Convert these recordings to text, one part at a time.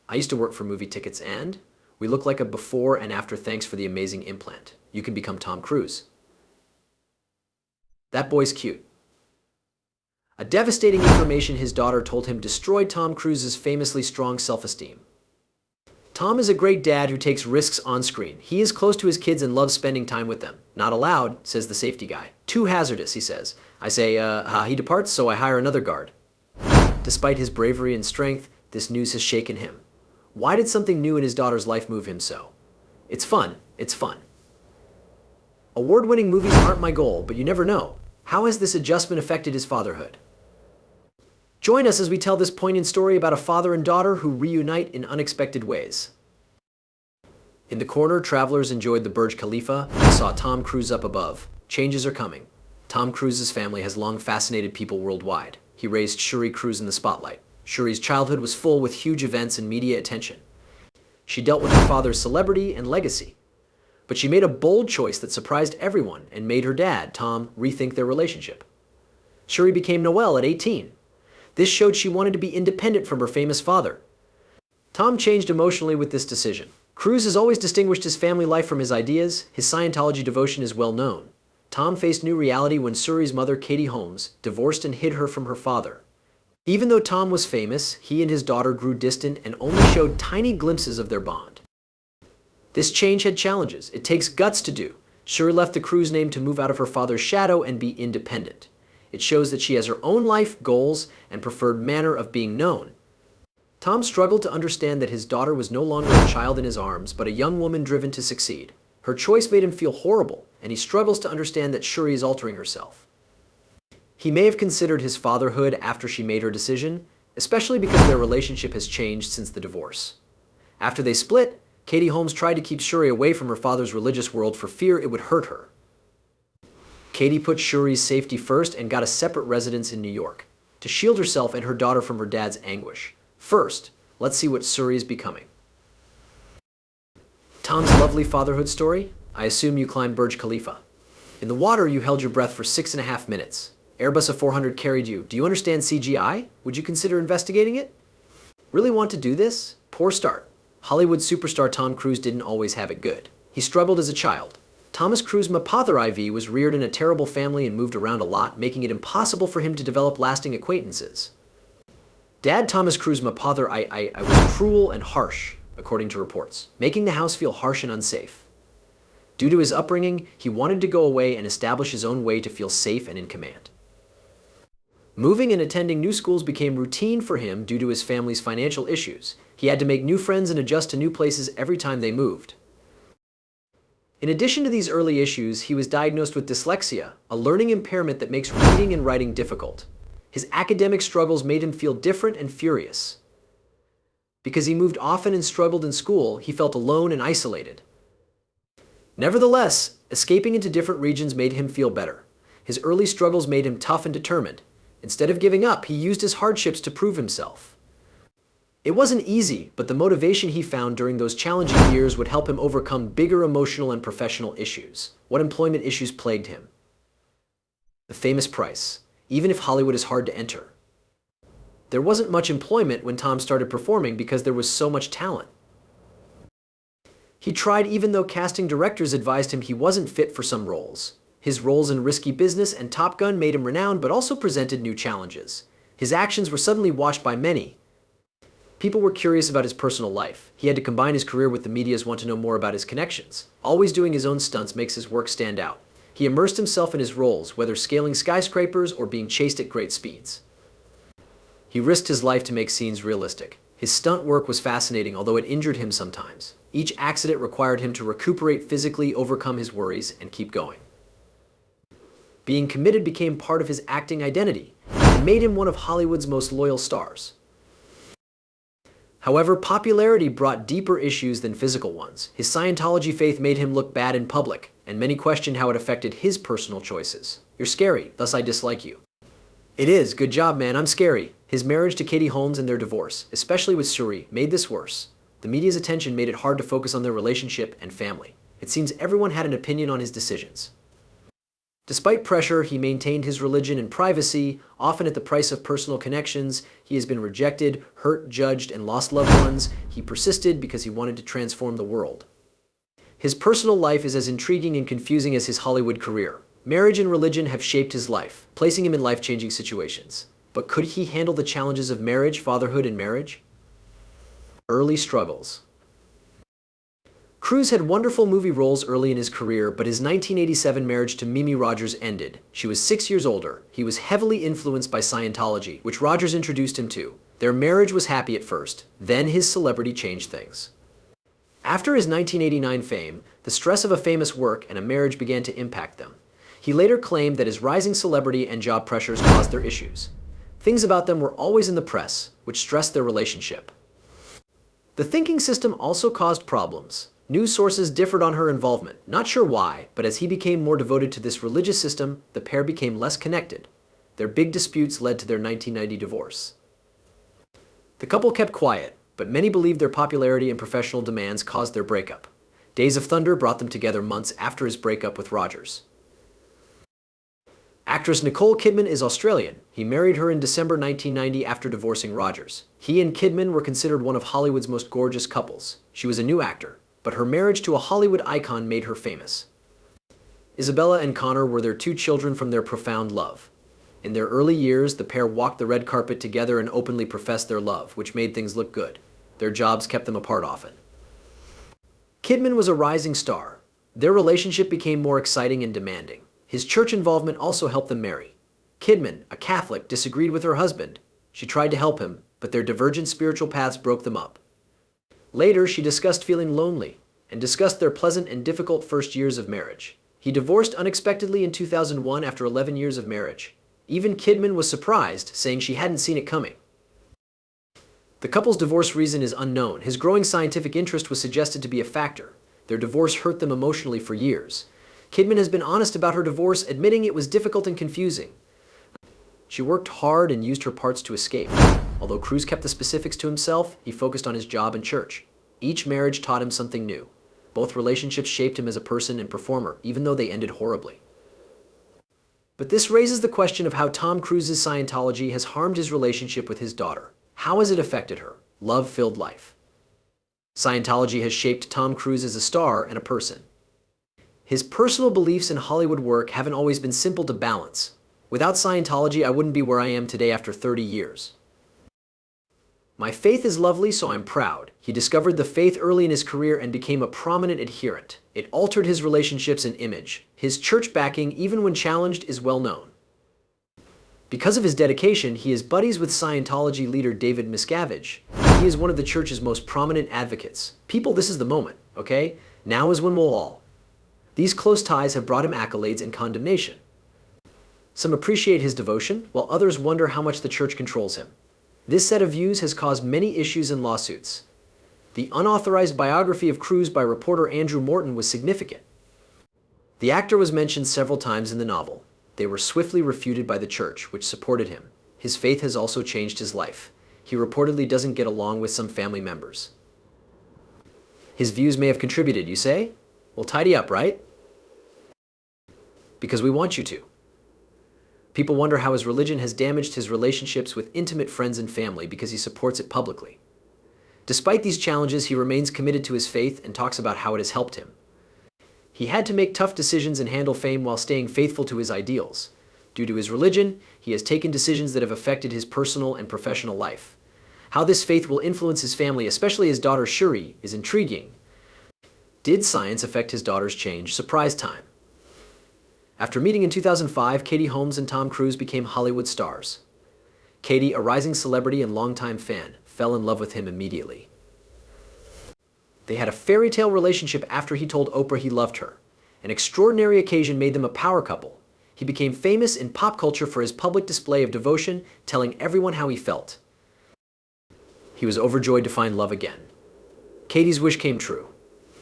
I used to work for movie tickets and we look like a before and after, thanks for the amazing implant. You can become Tom Cruise. That boy's cute. A devastating information his daughter told him destroyed Tom Cruise's famously strong self-esteem. Tom is a great dad who takes risks on screen. He is close to his kids and loves spending time with them. Not allowed, says the safety guy. Too hazardous, he says. I say, he departs, so I hire another guard. Despite his bravery and strength, this news has shaken him. Why did something new in his daughter's life move him so? It's fun. It's fun. Award-winning movies aren't my goal, but you never know. How has this adjustment affected his fatherhood? Join us as we tell this poignant story about a father and daughter who reunite in unexpected ways. In the corner, travelers enjoyed the Burj Khalifa and saw Tom Cruise up above. Changes are coming. Tom Cruise's family has long fascinated people worldwide. He raised Suri Cruise in the spotlight. Shuri's childhood was full with huge events and media attention. She dealt with her father's celebrity and legacy. But she made a bold choice that surprised everyone and made her dad, Tom, rethink their relationship. Shuri became Noelle at 18. This showed she wanted to be independent from her famous father. Tom changed emotionally with this decision. Cruise has always distinguished his family life from his ideas. His Scientology devotion is well known. Tom faced new reality when Shuri's mother, Katie Holmes, divorced and hid her from her father. Even though Tom was famous, he and his daughter grew distant and only showed tiny glimpses of their bond. This change had challenges. It takes guts to do. Shuri left the Cruise name to move out of her father's shadow and be independent. It shows that she has her own life, goals, and preferred manner of being known. Tom struggled to understand that his daughter was no longer a child in his arms, but a young woman driven to succeed. Her choice made him feel horrible, and he struggles to understand that Shuri is altering herself. He may have considered his fatherhood after she made her decision, especially because their relationship has changed since the divorce. After they split, Katie Holmes tried to keep Shuri away from her father's religious world for fear it would hurt her. Katie put Shuri's safety first and got a separate residence in New York to shield herself and her daughter from her dad's anguish. First, let's see what Shuri is becoming. Tom's lovely fatherhood story? I assume you climbed Burj Khalifa. In the water, you held your breath for 6.5 minutes. Airbus A400 carried you. Do you understand CGI? Would you consider investigating it? Really want to do this? Poor start. Hollywood superstar Tom Cruise didn't always have it good. He struggled as a child. Thomas Cruise Mapother IV was reared in a terrible family and moved around a lot, making it impossible for him to develop lasting acquaintances. Dad Thomas Cruise Mapother I was cruel and harsh, according to reports, making the house feel harsh and unsafe. Due to his upbringing, he wanted to go away and establish his own way to feel safe and in command. Moving and attending new schools became routine for him due to his family's financial issues. He had to make new friends and adjust to new places every time they moved. In addition to these early issues, he was diagnosed with dyslexia, a learning impairment that makes reading and writing difficult. His academic struggles made him feel different and furious. Because he moved often and struggled in school, he felt alone and isolated. Nevertheless, escaping into different regions made him feel better. His early struggles made him tough and determined. Instead of giving up, he used his hardships to prove himself. It wasn't easy, but the motivation he found during those challenging years would help him overcome bigger emotional and professional issues. What employment issues plagued him? The famous price, even if Hollywood is hard to enter. There wasn't much employment when Tom started performing because there was so much talent. He tried even though casting directors advised him he wasn't fit for some roles. His roles in Risky Business and Top Gun made him renowned but also presented new challenges. His actions were suddenly watched by many. People were curious about his personal life. He had to combine his career with the media's want to know more about his connections. Always doing his own stunts makes his work stand out. He immersed himself in his roles, whether scaling skyscrapers or being chased at great speeds. He risked his life to make scenes realistic. His stunt work was fascinating, although it injured him sometimes. Each accident required him to recuperate physically, overcome his worries, and keep going. Being committed became part of his acting identity and made him one of Hollywood's most loyal stars. However, popularity brought deeper issues than physical ones. His Scientology faith made him look bad in public, and many questioned how it affected his personal choices. You're scary, thus I dislike you. It is, good job man, I'm scary. His marriage to Katie Holmes and their divorce, especially with Shuri, made this worse. The media's attention made it hard to focus on their relationship and family. It seems everyone had an opinion on his decisions. Despite pressure, he maintained his religion in privacy, often at the price of personal connections. He has been rejected, hurt, judged, and lost loved ones. He persisted because he wanted to transform the world. His personal life is as intriguing and confusing as his Hollywood career. Marriage and religion have shaped his life, placing him in life-changing situations. But could he handle the challenges of marriage, fatherhood, and marriage? Early struggles. Cruise had wonderful movie roles early in his career, but his 1987 marriage to Mimi Rogers ended. She was 6 years older. He was heavily influenced by Scientology, which Rogers introduced him to. Their marriage was happy at first. Then his celebrity changed things. After his 1989 fame, the stress of a famous work and a marriage began to impact them. He later claimed that his rising celebrity and job pressures caused their issues. Things about them were always in the press, which stressed their relationship. The thinking system also caused problems. News sources differed on her involvement, not sure why, but as he became more devoted to this religious system, the pair became less connected. Their big disputes led to their 1990 divorce. The couple kept quiet, but many believed their popularity and professional demands caused their breakup. Days of Thunder brought them together months after his breakup with Rogers. Actress Nicole Kidman is Australian. He married her in December 1990 after divorcing Rogers. He and Kidman were considered one of Hollywood's most gorgeous couples. She was a new actor, but her marriage to a Hollywood icon made her famous. Isabella and Connor were their 2 children from their profound love. In their early years, the pair walked the red carpet together and openly professed their love, which made things look good. Their jobs kept them apart often. Kidman was a rising star. Their relationship became more exciting and demanding. His church involvement also helped them marry. Kidman, a Catholic, disagreed with her husband. She tried to help him, but their divergent spiritual paths broke them up. Later, she discussed feeling lonely and discussed their pleasant and difficult first years of marriage. He divorced unexpectedly in 2001 after 11 years of marriage. Even Kidman was surprised, saying she hadn't seen it coming. The couple's divorce reason is unknown. His growing scientific interest was suggested to be a factor. Their divorce hurt them emotionally for years. Kidman has been honest about her divorce, admitting it was difficult and confusing. She worked hard and used her parts to escape. Although Cruise kept the specifics to himself, he focused on his job and church. Each marriage taught him something new. Both relationships shaped him as a person and performer, even though they ended horribly. But this raises the question of how Tom Cruise's Scientology has harmed his relationship with his daughter. How has it affected her love-filled life? Scientology has shaped Tom Cruise as a star and a person. His personal beliefs and Hollywood work haven't always been simple to balance. Without Scientology, I wouldn't be where I am today after 30 years. My faith is lovely, so I'm proud. He discovered the faith early in his career and became a prominent adherent. It altered his relationships and image. His church backing, even when challenged, is well known. Because of his dedication, he is buddies with Scientology leader David Miscavige. He is one of the church's most prominent advocates. People, this is the moment, okay? Now is when we'll all. These close ties have brought him accolades and condemnation. Some appreciate his devotion, while others wonder how much the church controls him. This set of views has caused many issues and lawsuits. The unauthorized biography of Cruise by reporter Andrew Morton was significant. The actor was mentioned several times in the novel. They were swiftly refuted by the church, which supported him. His faith has also changed his life. He reportedly doesn't get along with some family members. His views may have contributed, you say? Well, tidy up, right? Because we want you to. People wonder how his religion has damaged his relationships with intimate friends and family because he supports it publicly. Despite these challenges, he remains committed to his faith and talks about how it has helped him. He had to make tough decisions and handle fame while staying faithful to his ideals. Due to his religion, he has taken decisions that have affected his personal and professional life. How this faith will influence his family, especially his daughter Suri, is intriguing. Did science affect his daughter's change? Surprise time. After meeting in 2005, Katie Holmes and Tom Cruise became Hollywood stars. Katie, a rising celebrity and longtime fan, fell in love with him immediately. They had a fairy tale relationship after he told Oprah he loved her. An extraordinary occasion made them a power couple. He became famous in pop culture for his public display of devotion, telling everyone how he felt. He was overjoyed to find love again. Katie's wish came true.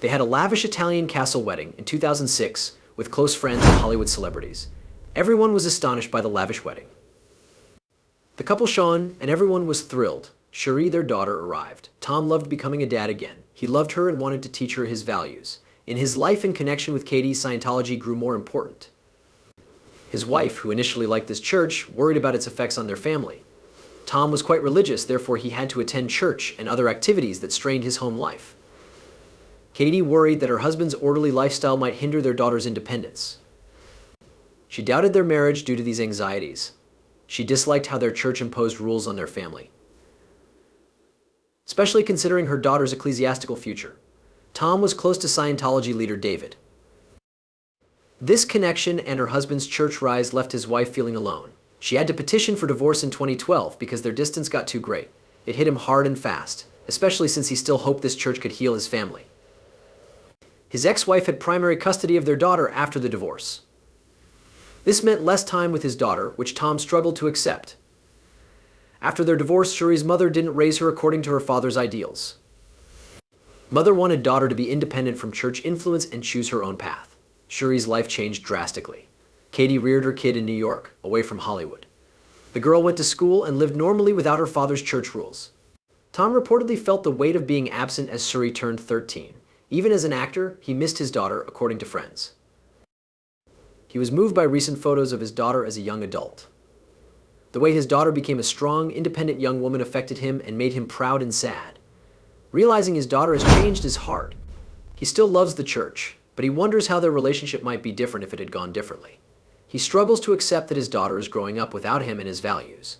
They had a lavish Italian castle wedding in 2006 with close friends and Hollywood celebrities. Everyone was astonished by the lavish wedding. The couple shone, and everyone was thrilled. Cherie, their daughter, arrived. Tom loved becoming a dad again. He loved her and wanted to teach her his values. In his life and connection with Katie, Scientology grew more important. His wife, who initially liked this church, worried about its effects on their family. Tom was quite religious, therefore he had to attend church and other activities that strained his home life. Katie worried that her husband's orderly lifestyle might hinder their daughter's independence. She doubted their marriage due to these anxieties. She disliked how their church imposed rules on their family, especially considering her daughter's ecclesiastical future. Tom was close to Scientology leader David. This connection and her husband's church rise left his wife feeling alone. She had to petition for divorce in 2012 because their distance got too great. It hit him hard and fast, especially since he still hoped this church could heal his family. His ex-wife had primary custody of their daughter after the divorce. This meant less time with his daughter, which Tom struggled to accept. After their divorce, Shuri's mother didn't raise her according to her father's ideals. Mother wanted daughter to be independent from church influence and choose her own path. Shuri's life changed drastically. Katie reared her kid in New York, away from Hollywood. The girl went to school and lived normally without her father's church rules. Tom reportedly felt the weight of being absent as Suri turned 13. Even as an actor, he missed his daughter, according to friends. He was moved by recent photos of his daughter as a young adult. The way his daughter became a strong, independent young woman affected him and made him proud and sad. Realizing his daughter has changed is hard. He still loves the church, but he wonders how their relationship might be different if it had gone differently. He struggles to accept that his daughter is growing up without him and his values.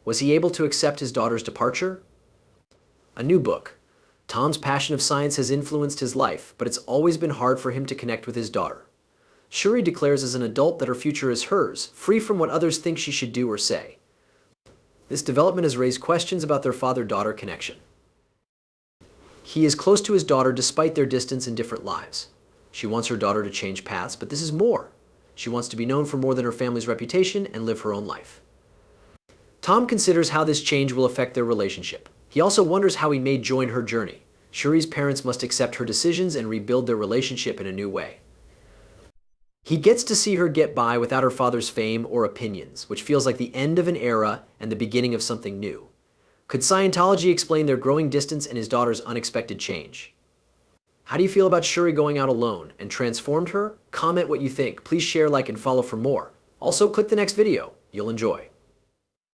Was he able to accept his daughter's departure? A new book. Tom's passion of science has influenced his life, but it's always been hard for him to connect with his daughter. Shuri declares as an adult that her future is hers, free from what others think she should do or say. This development has raised questions about their father-daughter connection. He is close to his daughter despite their distance and different lives. She wants her daughter to change paths, but this is more. She wants to be known for more than her family's reputation and live her own life. Tom considers how this change will affect their relationship. He also wonders how he may join her journey. Shuri's parents must accept her decisions and rebuild their relationship in a new way. He gets to see her get by without her father's fame or opinions, which feels like the end of an era and the beginning of something new. Could Scientology explain their growing distance and his daughter's unexpected change? How do you feel about Shuri going out alone and transformed her? Comment what you think. Please share, like, and follow for more. Also, click the next video. You'll enjoy.